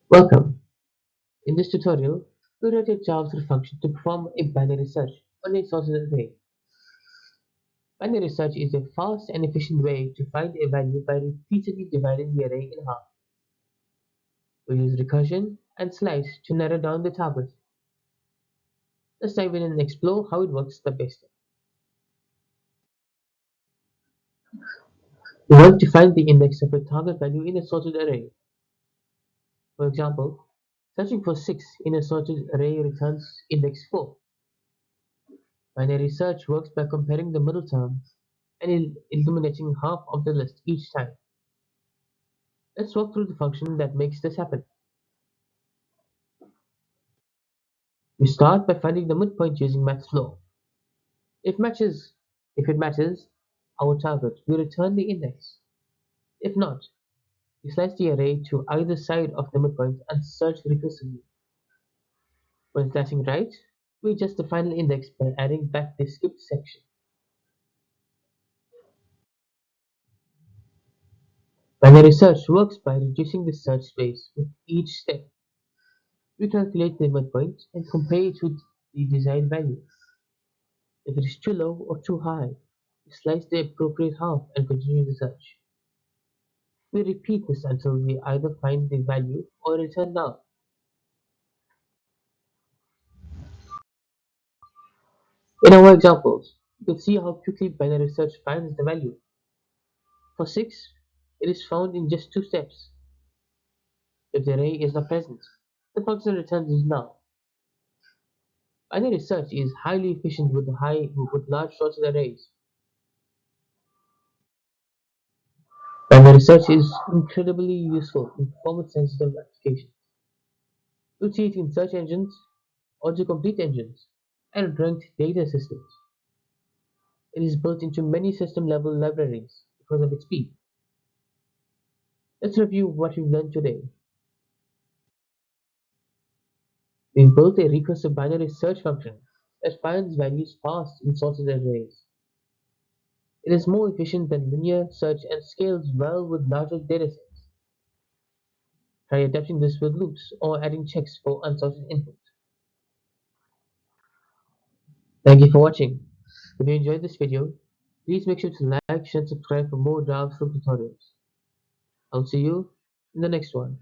Welcome. In this tutorial, we write a JavaScript function to perform a binary search on a sorted array. Binary search is a fast and efficient way to find a value by repeatedly dividing the array in half. We use recursion and slice to narrow down the target. Let's dive in and explore how it works step by step. We want to find the index of a target value in a sorted array. For example, searching for 6 in a sorted array returns index 4. Binary search works by comparing the middle term and eliminating half of the list each time. Let's walk through the function that makes this happen. We start by finding the midpoint using mathflow. If matches, if it matches our target, we return the index. If not, we slice the array to either side of the midpoint and search recursively. When slicing right, we adjust the final index by adding back the skipped section. Binary search works by reducing the search space with each step. We calculate the midpoint and compare it with the desired value. If it is too low or too high, we slice the appropriate half and continue the search. We repeat this until we either find the value or return null. In our examples, you can see how quickly binary search finds the value. For 6, it is found in just 2 steps. If the array is not present, the function returns is null. Binary search is highly efficient with large sorted arrays. Binary search is incredibly useful in performance-sensitive applications. You see it in search engines, autocomplete engines, and ranked data systems. It is built into many system-level libraries because of its speed. Let's review what we've learned today. We've built a recursive binary search function that finds values fast in sorted arrays. It is more efficient than linear search and scales well with larger datasets. Try adapting this with loops or adding checks for unsorted input. Thank you for watching. If you enjoyed this video, please make sure to like, share, and subscribe for more JavaScript tutorials. I'll see you in the next one.